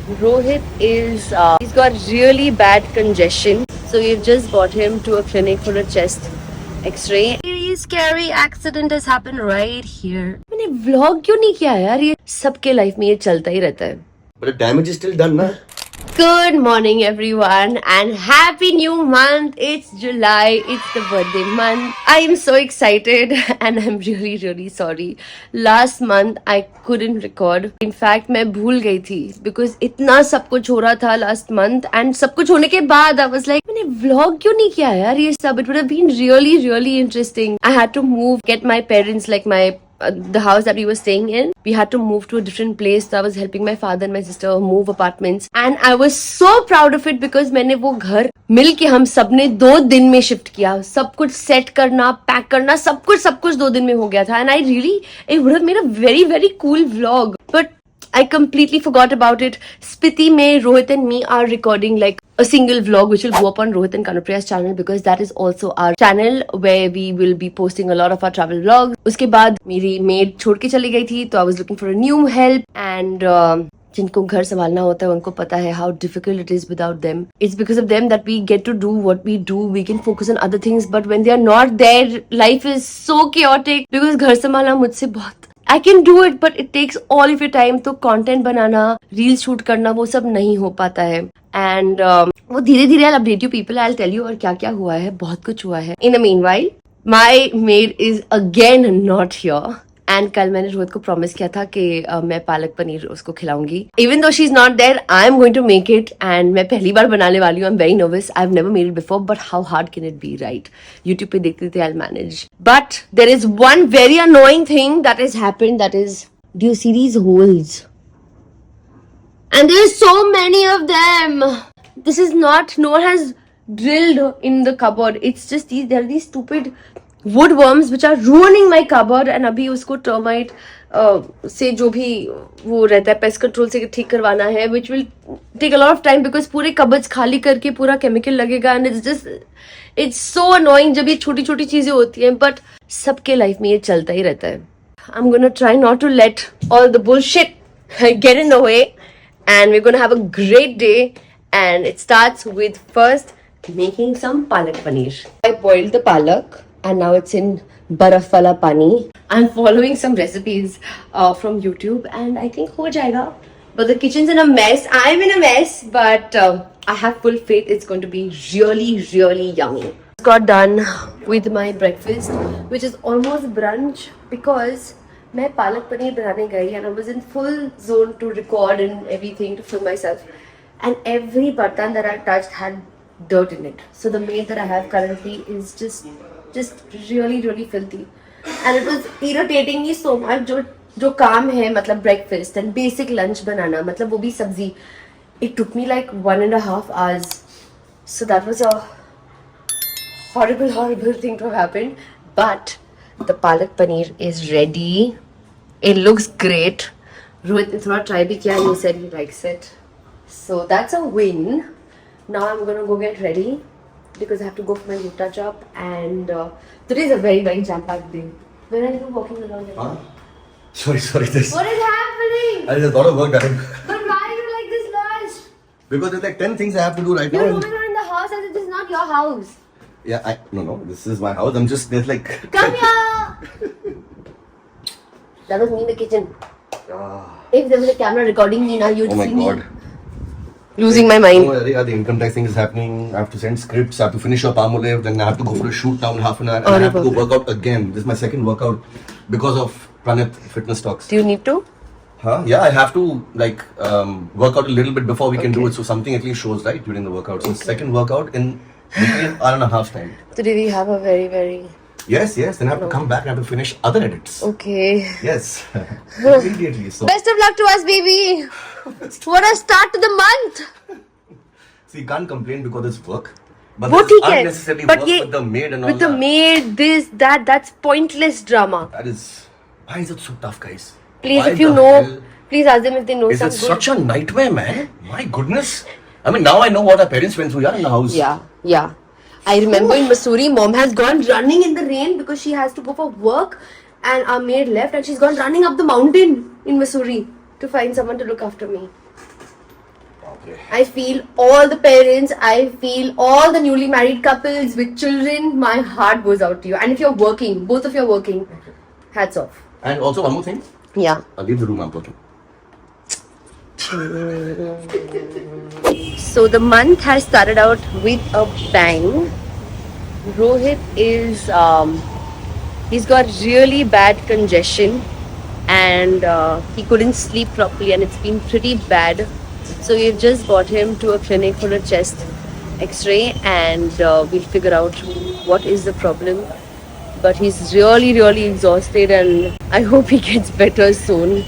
Rohit is he's got really bad congestion, so we've just brought him to a clinic for a chest X-ray. Really scary accident has happened right here. मैंने vlog क्यों नहीं किया यार? ये सबके life में ये चलता ही रहता है. But the damage is still done, na? Good morning, everyone, and happy new month. It's July, it's the birthday month. I am so excited, and I'm really, really sorry. Last month, I couldn't record. In fact, मैं भूल गई थी because इतना सब कुछ हो रहा था last month, and सब कुछ होने के बाद I was like, मैंने vlog क्यों नहीं किया यार ये सब? It would have been really, really interesting. I had to move, get my parents, like my the house that we were staying in, we had to move to a different place. So I was helping my father and my sister move apartments, and I was so proud of it because मैंने वो घर मिल के हम सब ने 2 दिन में shift किया. सब कुछ सेट करना, पैक करना, सब कुछ 2 दिन में हो गया था. And I really, it would have made a very, very cool vlog, but I completely forgot about it. Spiti mein Rohit and me are recording like a single vlog which will go up on Rohit and Kanupriya's channel because that is also our channel where we will be posting a lot of our travel vlogs. उसके बाद मेरी maid छोड़ के चली गई थी, तो I was looking for a new help, and जिनको घर संभालना होता है उनको पता है how difficult it is without them. It's because of them that we get to do what we do. We can focus on other things, but when they are not there, life is so chaotic because घर संभालना मुझसे बहुत I can do it, but it takes all of your time. तो content बनाना, reel shoot करना, वो सब नहीं हो पाता है. And वो धीरे धीरे I'll update you people. I'll tell you और क्या क्या हुआ है. बहुत कुछ हुआ है. In the meanwhile, my maid is again not here. And कल मैंने रोहित को प्रॉमिस किया था कि मैं पालक पनीर उसको खिलाऊंगी. Even though she is not there, I am going to make it, and मैं पहली बार बनाने वाली हूँ. I am very nervous. I have never made it before, but how hard can it be, right? YouTube पे देखते थे, I will manage. But there is one very annoying thing that is happened, that is, do you see these holes? And there's so many of them. This is not, no one has drilled in the cupboard. It's just these, there are these stupid woodworms which are ruining my cupboard. And अभी उसको termite से जो भी वो रहता है pest control से ठीक करवाना है, which will take a lot of time because पूरे cupboards खाली करके पूरा chemical लगेगा, and it's just, it's so annoying जब ये छोटी छोटी चीजें होती हैं. but सबके life में ये चलता ही रहता है. I'm gonna try not to let all the bullshit get in the way. And we're gonna have a great day, and it starts with first making some palak paneer. I boiled the palak and now it's in baraf wala pani. I'm following some recipes from YouTube and I think ho jayega. But the kitchen's in a mess. I'm in a mess, but I have full faith it's going to be really, really yummy. Got done with my breakfast, which is almost brunch because मैं पालक पनीर बनाने गई and I was in full zone to record and everything, to film myself, and every button that I touched had dirt in it. So the maid that I have currently is just really, really filthy, and it was irritating me so much. जो काम है मतलब breakfast and basic lunch बनाना, मतलब वो भी सब्जी, it took me like 1.5 hours. So that was a horrible thing to have happened. But the palak paneer is ready. It looks great. Rohit ne thoda try bhi kiya. He said he likes it. So that's a win. Now I'm gonna go get ready because I have to go for my group touch up. And today is a very, very jam-packed day. Where are you walking around? Huh? Sorry. This. What is happening? I just thought of work done. But why are you like this rush? Because there's like 10 things I have to do right You're now. moving around the house as it is not your house. Yeah, no. This is my house. I'm just, there's like. Come here! That was me in the kitchen. Ah. If there was a camera recording me now, you'd Oh my see god. me losing my mind. Oh, yeah, the income tax thing is happening. I have to send scripts. I have to finish up Palmolive. Then I have to go for a shoot down in half an hour. And I have to go work out again. This is my second workout because of Pranit Fitness Talks. Do you need to? Huh? Yeah, I have to like work out a little bit before we can do it. So something at least shows, right, during the workout. So second workout in between an hour and a half time. Today we have a very, very... Yes. Then I have to come back and I have to finish other edits. Okay. Yes. Immediately. So Best of luck to us, baby. What a start to the month. so you can't complain because it's work. But वो this ठीक है. unnecessarily But work ये with the maid and all with the that. maid, this, that's pointless drama. That is, why is it so tough, guys? Please, Why if you the know, hell please ask them if they know is some it good. such a nightmare, man? My goodness. I mean, now I know what our parents went through. Yeah, in the house. Yeah. I remember in Missouri, mom has gone running in the rain because she has to go for work, and our maid left, and she's gone running up the mountain in Missouri to find someone to look after me. I feel all the parents, I feel all the newly married couples with children. My heart goes out to you. And if you're working, both of you are working, hats off. And also one more thing. Yeah. I'll leave the room. I'm working. So the month has started out with a bang. Rohit is he's got really bad congestion and he couldn't sleep properly and it's been pretty bad. So we've just got him to a clinic for a chest x-ray and we'll figure out what is the problem. But he's really exhausted and I hope he gets better soon.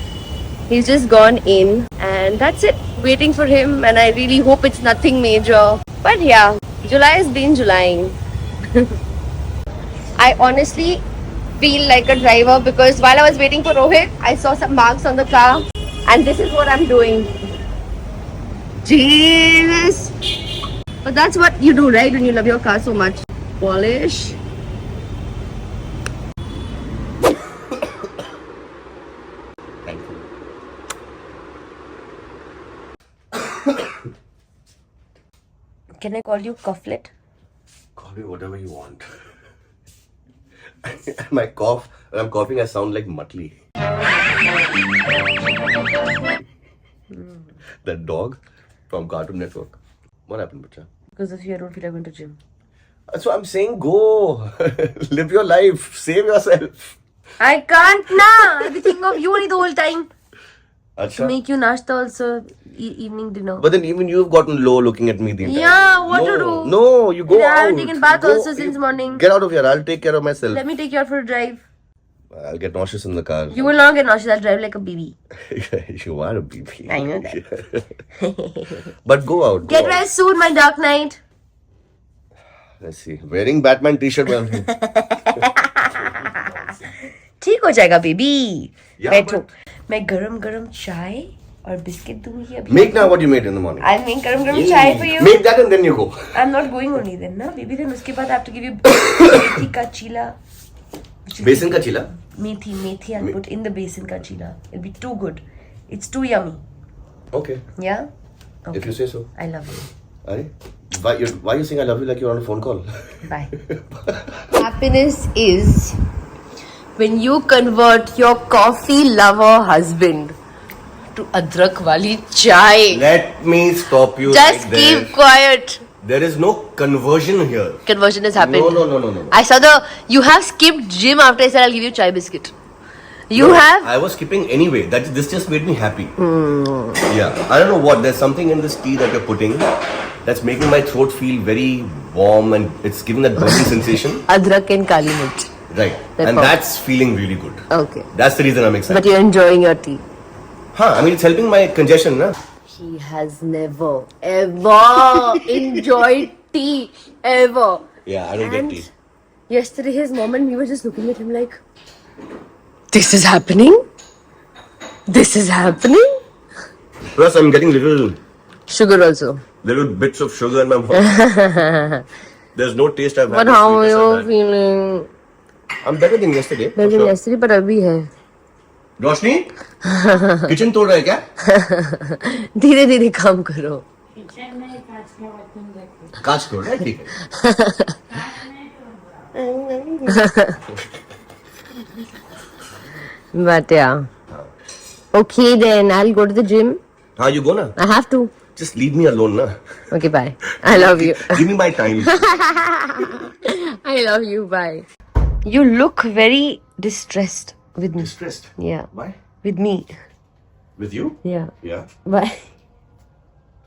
He's just gone in and that's it. Waiting for him and I really hope it's nothing major. But yeah, July has been Julying. I honestly feel like a driver because while I was waiting for Rohit, I saw some marks on the car and this is what I'm doing. Jesus! But that's what you do, right? When you love your car so much. Polish. Thank you. Can I call you Cufflet? Call me whatever you want. My cough, when I'm coughing, I sound like Muttley. That dog from Cartoon Network. What happened, Bacha? Because of you, I don't feel like going to gym. So I'm saying go. Live your life. Save yourself. I can't now. I'll be thinking of you only the whole time. Achha. Make you nashta also, evening dinner. But then even you've gotten low looking at me the entire Yeah, time. what no, to do? No, you go I out. haven't taken bath Go- also since morning. Get out of here. I'll take care of myself. Let me take you out for a drive. I'll get nauseous in the car. You will not get nauseous. I'll drive like a baby. You are a baby. I know that. But go out. Go Get out. rest soon, my Dark Knight. Let's see. Wearing Batman t-shirt. Well, ठीक हो जाएगा baby. Yeah, बैठो. मैं गरम चाय और biscuit दूंगी अभी. make now what you made in the morning. I'll make गरम चाय for you. Make that and then you go. I'm not going only then, na baby. Then उसके बाद I have to give you मेथी का चीला. Basin ka chila. Methi I'll put in the basin ka chila. It'll be too good. It's too yummy. Okay. Yeah? Okay. If you say so. I love you. Are? Why you saying I love you like you're on a phone call? Bye. Happiness is when you convert your coffee lover husband to adrak wali chai. Let me stop you Just right there. keep quiet. There is no conversion here. Conversion has happened. No. I saw you have skipped gym after I said I'll give you chai biscuit. You No, have? I was skipping anyway. This just made me happy. Yeah. I don't know what. There's something in this tea that you're putting that's making my throat feel very warm and it's giving that burning sensation. Adrak and kali mirch. Right. That's And all. that's feeling really good. Okay. That's the reason I'm excited. But you're enjoying your tea. I mean, it's helping my congestion, na? He has never, ever enjoyed tea. Ever. Yeah, I don't And get tea. yesterday, his mom and me were just looking at him like, this is happening? This is happening? Plus, I'm getting little Sugar also. bits of sugar in my mouth. There's no taste I've had. But of how are sweetness you like that. feeling? I'm better than yesterday. for Better than sure. yesterday, but abhi hai. Roshni kitchen तोड़ रहा है क्या? धीरे धीरे काम करो. कांच तोड़ रहा है ठीक है. But yeah. Okay then, I'll go to the gym. हाँ, you go na. I have to. Just leave me alone na. Okay, bye. I love you. Give me my time. I love you. Bye. You look very distressed with me. Stressed. Yeah. Why? With me. With you? Yeah. Yeah. Why?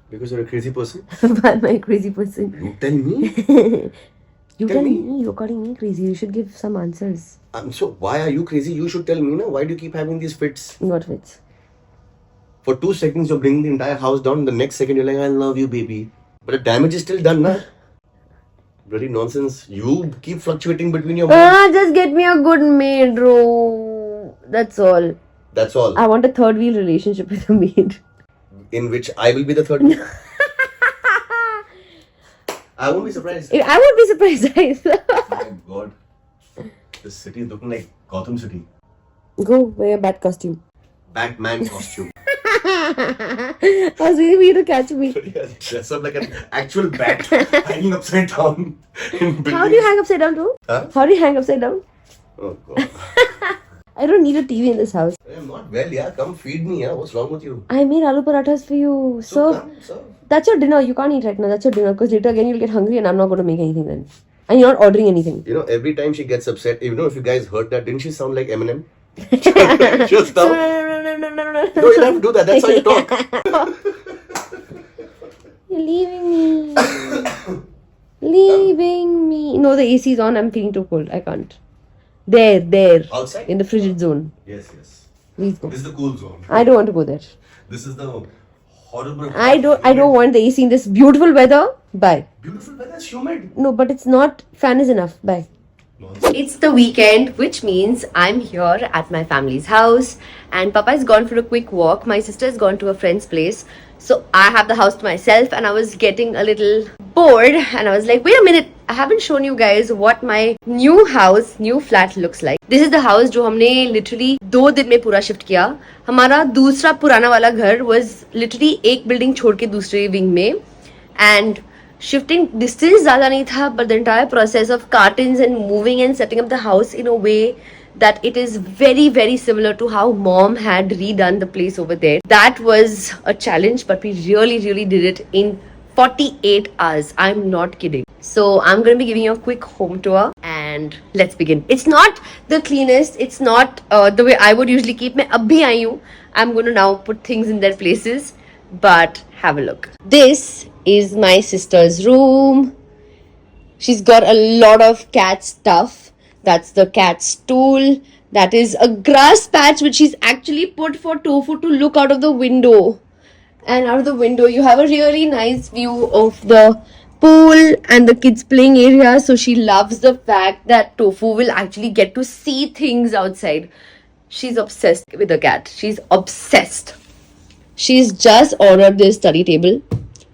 Because you're a crazy person. Why am I a crazy person? You tell me. You Tell tell me. me. You're calling me crazy. You should give some answers. So why are you crazy? You should tell me na. Why do you keep having these fits? What fits? For 2 seconds you're bringing the entire house down. The next second you're like, I love you, baby. But the damage is still done, na. Bloody nonsense. You keep fluctuating between your moods. Just get me a good maid, bro. That's all. That's all. I want a third wheel relationship with a maid. In which I will be the third one. I won't be surprised. I won't be surprised either. Oh my god. This city is looking like Gotham City. Go wear a bat costume. Batman costume. I was waiting for you to catch me. Dress up like an actual bat hanging upside down in How do you buildings. hang upside down, too? Huh? How do you hang upside down? Oh god. I don't need a TV in this house. I'm not well, yeah. Come feed me, yeah. What's wrong with you? I made aloo parathas for you. So come, serve. that's your dinner. You can't eat right now. That's your dinner because later again you'll get hungry and I'm not going to make anything then. And you're not ordering anything. You know, every time she gets upset, you know, if you guys heard that, didn't she sound like Eminem? Just now. No. You don't have to do that. That's how you talk. You're leaving me. Leaving me. No, the AC is on. I'm feeling too cold. I can't. There. Outside? In the frigid zone. Yes. Please go. This is the cool zone. I don't want to go there. This is the horrible. I don't want the AC in this beautiful weather. Bye. Beautiful weather, it's humid. No, but it's not. Fan is enough. Bye. It's the weekend, which means I'm here at my family's house, and Papa has gone for a quick walk. My sister has gone to a friend's place, so I have the house to myself, and I was getting a little bored, and I was like, wait a minute, I haven't shown you guys what my new house, new flat looks like. This is the house जो हमने literally 2 दिन में पूरा shift किया. हमारा दूसरा पुराना वाला घर was literally एक बिल्डिंग छोड़ के दूसरे विंग में, and shifting distance ज़्यादा नहीं था, but the entire process of cartons and moving and setting up the house in a way that it is very, very similar to how mom had redone the place over there. That was a challenge, but we really, really did it in 48 hours. I'm not kidding. So I'm going to be giving you a quick home tour and let's begin. It's not the cleanest. It's not the way I would usually keep. मैं अब भी आई हूँ. I'm going to now put things in their places. But have a look. This is my sister's room. She's got a lot of cat stuff. That's the cat stool. That is a grass patch which she's actually put for Tofu to look out of the window. And out of the window, you have a really nice view of the pool and the kids' playing area. So she loves the fact that Tofu will actually get to see things outside. She's obsessed with the cat. She's obsessed. She's just ordered this study table,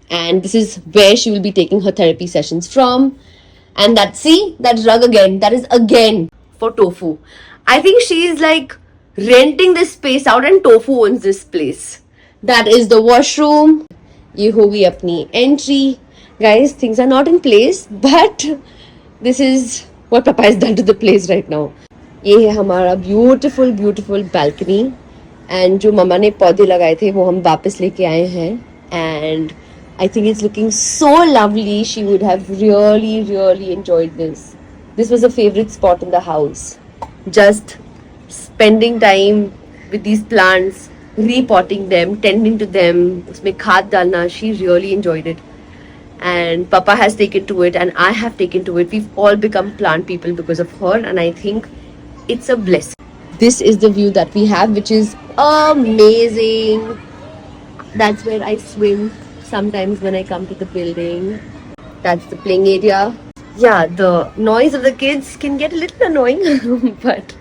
and this is where she will be taking her therapy sessions from. And that rug again, that is again for Tofu. I think she is like renting this space out and Tofu owns this place. That is the washroom. Ye hogi apni entry. Guys, things are not in place, but this is what Papa has done to the place right now. ये है हमारा beautiful balcony. And जो मम्मा ने पौधे लगाए थे वो हम वापस लेके आए हैं, and I think it's looking so lovely. She would have really enjoyed this. This was a favorite spot in the house. Just spending time with these plants, repotting them, tending to them, उसमें खाद डालना. She really enjoyed it. And Papa has taken to it and I have taken to it. We've all become plant people because of her, and I think it's a blessing. This is the view that we have, which is amazing. That's where I swim sometimes when I come to the building. That's the playing area. Yeah, the noise of the kids can get a little annoying, but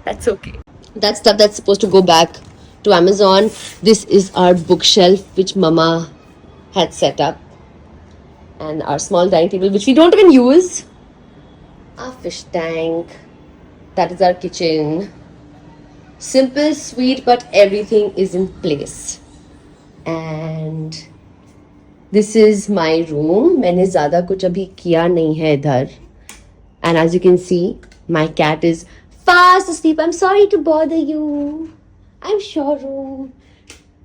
that's okay. That stuff that's supposed to go back to Amazon. This is our bookshelf, which Mama had set up. And our small dining table, which we don't even use. Our fish tank. That is our kitchen. Simple, sweet, but everything is in place. And this is my room. मैंने ज़्यादा कुछ अभी किया नहीं है इधर. And as you can see, my cat is fast asleep. I'm sorry to bother you. I'm sure.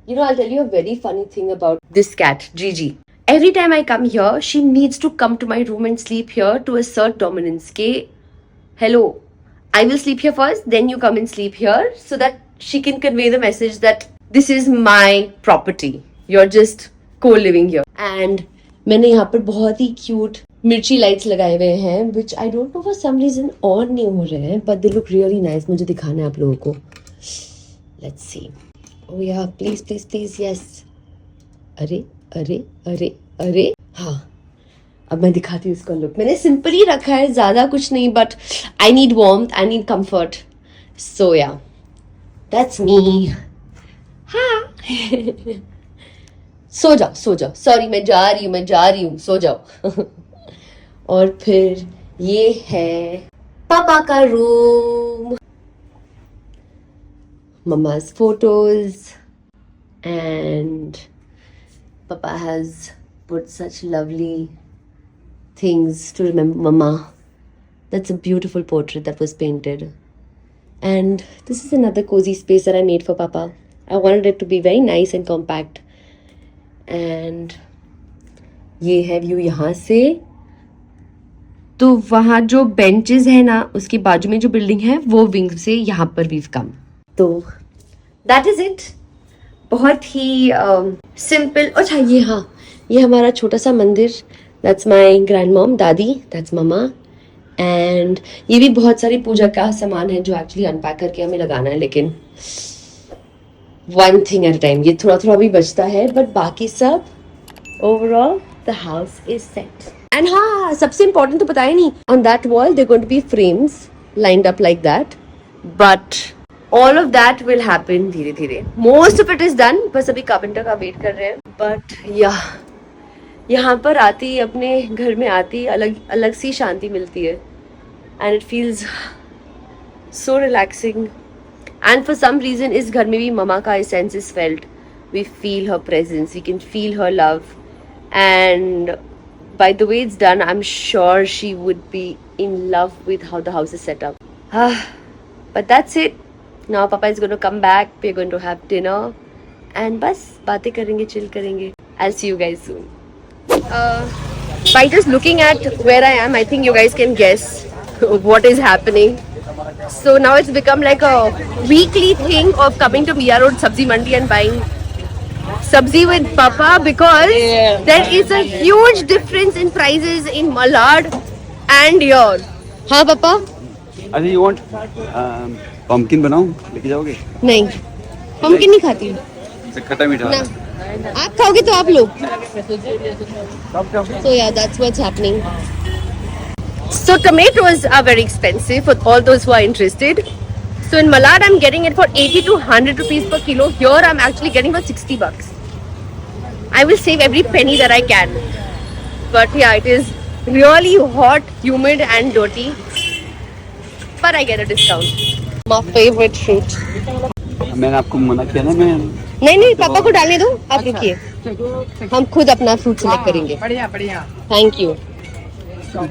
You know, I'll tell you a very funny thing about this cat, Gigi. Every time I come here, she needs to come to my room and sleep here to assert dominance. Ke, hello, I will sleep here first, then you come and sleep here, so that she can convey the message that this is my property. You're just co-living here. And मैंने यहाँ पर बहुत ही cute मिर्ची lights लगाए हुए हैं, which I don't know for some reason on नहीं हो रहे हैं, but they look really nice. मुझे दिखाना है आप लोगों को. Let's see. Oh yeah, please, yes. अरे हाँ, अब मैं दिखाती हूँ इसका लुक. मैंने सिंपल ही रखा है, ज़्यादा कुछ नहीं, but I need warmth, I need comfort. So yeah, that's me. हाँ. सो जाओ. सॉरी, मैं जा रही हूँ. सो जाओ. और फिर ये है पापा का room. Mama's photos. and Papa has put such lovely things to remember Mama. That's a beautiful portrait that was painted. And this is another cozy space that I made for Papa. I wanted it to be very nice and compact. And ये है view यहाँ से. तो वहाँ जो benches है ना, उसके बाजू में जो बिल्डिंग है वो विंग से यहाँ पर वीव कम. तो दैट इज इट. बहुत ही सिंपल. अच्छा ये, हाँ, ये हमारा छोटा सा मंदिर. दैट्स माय ग्रैंड मॉम, दादी, दैट्स ममा. एंड ये भी बहुत सारी पूजा का सामान है जो एक्चुअली अनपैक करके हमें लगाना है, लेकिन one thing at a time. ये थोड़ा थोड़ा भी बचता है, बट बाकी सब overall the house is set. And हाँ, सबसे इम्पोर्टेंट तो बताया नहीं, on that wall there going to be frames lined up like that, but all of that will happen धीरे धीरे. Most of it is done, बस अभी कारपेंटर का वेट कर रहे हैं. But yeah, यहाँ पर आती, अपने घर में आती, अलग अलग सी शांति मिलती है. And it feels so relaxing. And for some reason इस घर में भी ममा का essence is felt. We feel her presence, we can feel her love. And by the way it's done, I'm sure she would be in love with how the house is set up. But that's it. Now Papa is going to come back. We're going to have dinner. And बस बातें करेंगे, chill करेंगे. I'll see you guys soon. By just looking at where I am, I think you guys can guess what is happening. So now it's become like a weekly thing of coming to Mia Road Sabzi Mandi and buying sabzi with Papa, because there is a huge difference in prices in Malad and here. हाँ Papa? अच्छा, you want pumpkin बनाऊं, लेके जाओगे? नहीं, pumpkin नहीं खाती हूँ. अच्छा, खट्टा मीठा ना, आप खाओगे तो आप लो. So yeah, that's what's happening. So tomatoes are very expensive for all those who are interested. So in Malad I'm getting it for 80 to 100 rupees per kilo. Here I'm actually getting for 60 bucks. I will save every penny that I can. But yeah, it is really hot, humid and dirty. But I get a discount. My favorite fruit. मैंने आपको मना किया ना. मैं नहीं, पापा को डालने दो, आप रुकिए. हम खुद अपना फ्रूट सिलेक्ट करेंगे. बढ़िया. Thank you.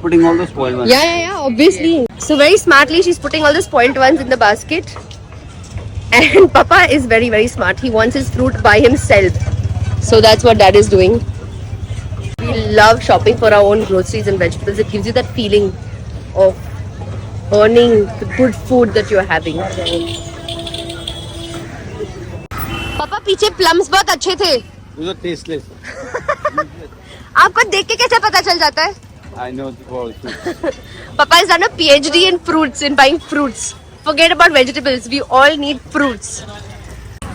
putting all the spoiled ones. Yeah, obviously. So very smartly she's putting all the spoiled ones in the basket. And Papa is very, very smart. He wants his fruit by himself. So that's what Dad is doing. We love shopping for our own groceries and vegetables. It gives you that feeling of earning the good food that you're having. पापा पीछे plums बहुत अच्छे थे. Those are tasteless. आपको देख के कैसे पता चल जाता है? I know the fruits. Papa has done a PhD in fruits, in buying fruits. Forget about vegetables. We all need fruits.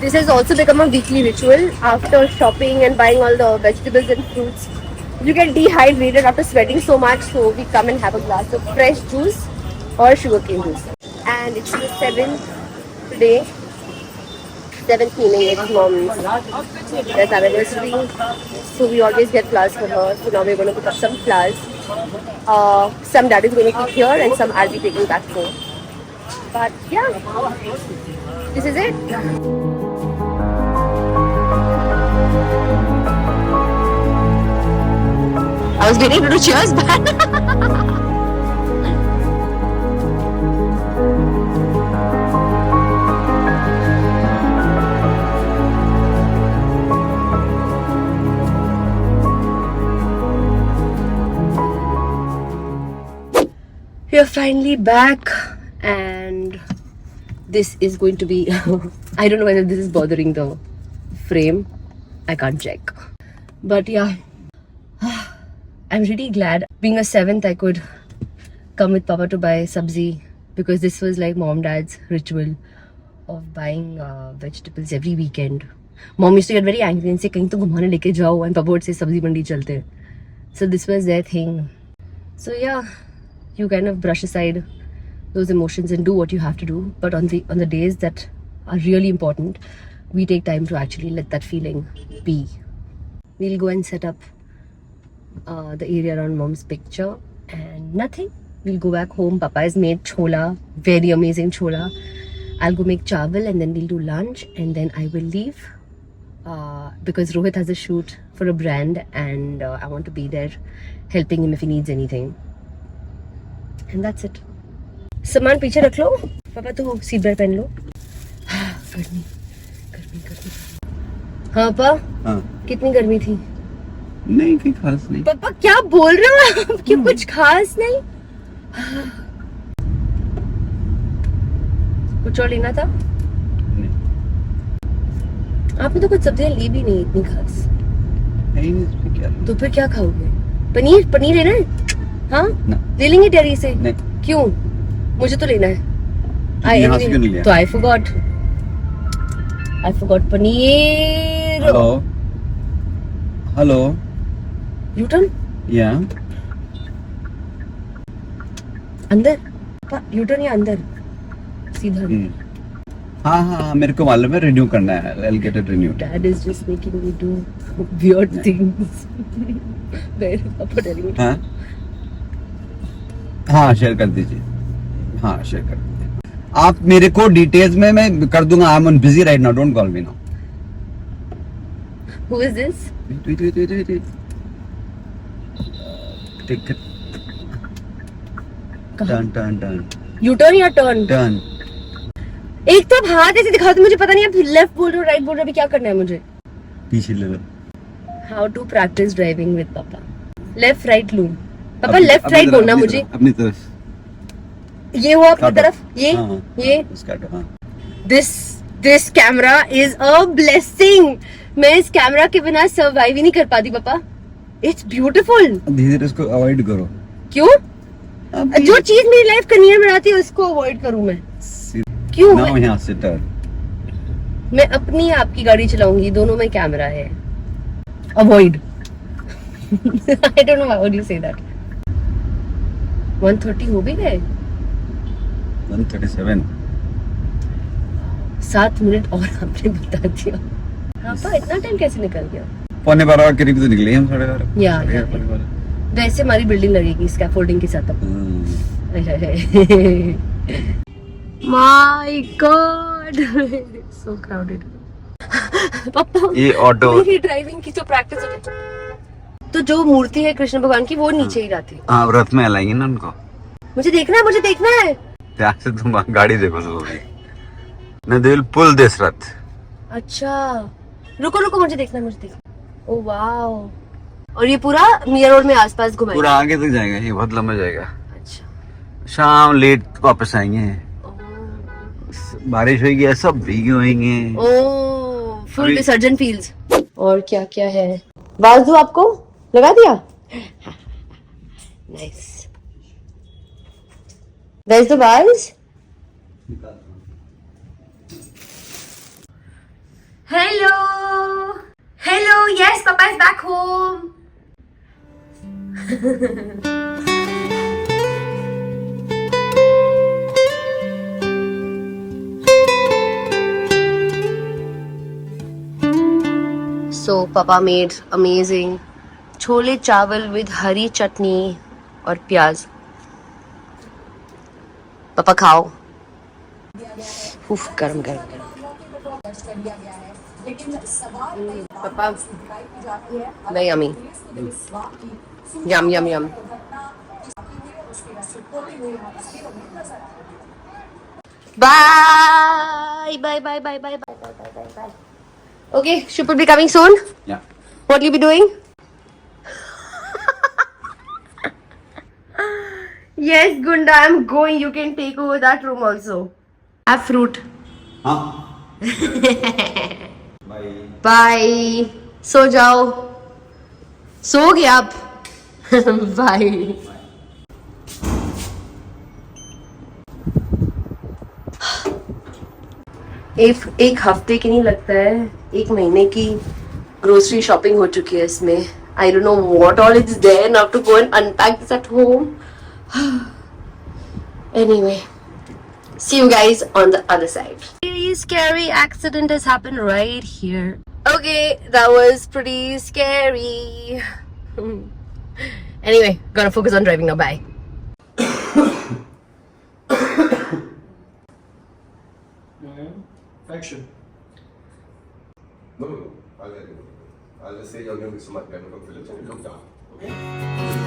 This has also become a weekly ritual. After shopping and buying all the vegetables and fruits, you get dehydrated after sweating so much. So we come and have a glass of fresh juice or sugarcane juice. And it's the 7th today. 7th meaning it's mom's death anniversary. So we always get flowers for her. So now we're going to pick up some flowers. Some Dad is going to keep here and some I'll be taking back home. But yeah, this is it. I was waiting to do cheers, but we are finally back, and this is going to be I don't know whether this is bothering the frame. I can't check, but yeah, I'm really glad being a 7th I could come with Papa to buy sabzi, because this was like Dad's ritual of buying vegetables every weekend. Mom used to get very angry and say kahin to ghumane leke jao, and Papa would say sabzi mandi chalte. So this was their thing. So yeah, you kind of brush aside those emotions and do what you have to do. But on the days that are really important, we take time to actually let that feeling be. We'll go and set up the area around Mom's picture and nothing. We'll go back home. Papa has made chola, very amazing chola. I'll go make chawal and then we'll do lunch, and then I will leave because Rohit has a shoot for a brand and I want to be there helping him if he needs anything. And that's it. सामान पीछे रख लो पापा, तो seat belt पहन लो. गर्मी गर्मी गर्मी. हाँ पापा. हाँ. कितनी गर्मी थी? नहीं कोई खास नहीं. पापा क्या बोल रहे हो आप? क्यों कुछ खास नहीं? कुछ और लेना था? नहीं. आपने तो कुछ सब्जियां ली भी नहीं इतनी खास. नहीं इसमें क्या. तो फिर क्या खाओगे? पनीर पनीर लेना है? हाँ ना. ले लेंगे डेयरी से. नहीं. क्यों? मुझे तो लेना है. यहाँ से क्यों नहीं लिया? तो I forgot paneer. Hello hello. U turn या अंदर. यूटर्न या अंदर सीधा. हाँ हाँ मेरे को मालूम है. रिन्यू करना है. I'll get it renewed. Dad is just making me do weird things. Where Papa telling me. हाँ हाँ शेयर कर दीजिए. हाँ शेयर कर दीजिए. आप मेरे को डिटेल्स में मैं कर दूंगा. I am on busy right now. Don't call me now. Who is this? wait. Ticket. Turn U turn या टर्न? टर्न. एक तो आप हाथ ऐसे दिखाओ तो मुझे पता नहीं आप लेफ्ट बोल रहे हो राइट बोल रहे हो. अभी क्या करना है मुझे? पीछे ले लो. How to practise driving with पापा. लेफ्ट राइट लूं पापा. लेफ्ट राइट बोलना मुझे. अपनी तरफ. ये हुआ अपनी काटो. तरफ. ये हाँ, ये काटो. हाँ. This camera is a blessing. मैं इस कैमरा के बिना सर्वाइव ही नहीं कर पाती पापा. It's beautiful. धीरे धीरे इसको अवॉइड करो. क्यों? जो चीज मेरी लाइफ कन्वीनियंट बनाती है उसको अवॉइड करूं मैं? क्यों? नाउ यहाँ से टर्न. मैं अपनी आपकी गाड़ी चलाऊंगी. दोनों में कैमरा है. Avoid. I don't know why you say that. 130 हो भी गए. 137. 7 मिनट और आपने बता दिया. हाँ पा इतना टाइम कैसे निकल गया? 11:15 के करीब तो निकले हम. 11:30. या वैसे हमारी बिल्डिंग लगेगी स्कैफोल्डिंग के साथ. My God so crowded. पापा ये ऑटो. मेरी ड्राइविंग की जो प्रैक्टिस होती है तो जो मूर्ति है कृष्ण भगवान की वो नीचे ही रहती है. हाँ रथ में लाएंगे ना उनको. मुझे देखना है. ध्यान से तुम गाड़ी देखो तो ना. दे विल पुल दिस रथ. अच्छा रुको मुझे देखना ओ वाओ. और ये पूरा मिरर रोड में आसपास घुमाएगा. पूरा आगे तक जाएगा. ये बहुत लंबा जाएगा. अच्छा. शाम लेट वापस आएंगे. बारिश होगी सब भीगे होंगे. ओ फुल विसर्जन फील्स. और क्या क्या है? बाल दो आपको लगा दिया. Nice. Where's the balls? Hello, yes, Papa is back home. So, Papa made amazing chole chawal with हरी चटनी और प्याज. पापा खाओ. उफ गरम. पापा very yummy. Yum. Bye. Okay, Shupal be coming soon. Yeah. What will you be doing? Yes, Gunda, I'm going. You can take over that room also. Have fruit. हाँ. Bye. Bye. सो जाओ. सो गए आप? बाय. एक हफ्ते की नहीं लगता है, 1 महीने की ग्रोसरी शॉपिंग हो चुकी है इसमें. I don't know what all is there. Now to go and unpack this at home. Anyway, see you guys on the other side. Really scary accident has happened right here. Okay, that was pretty scary. Anyway, gonna focus on driving now. Bye. Action. No. I'll let you know. I'll just say your name is Sumat Gano from Philips and you look down. Okay?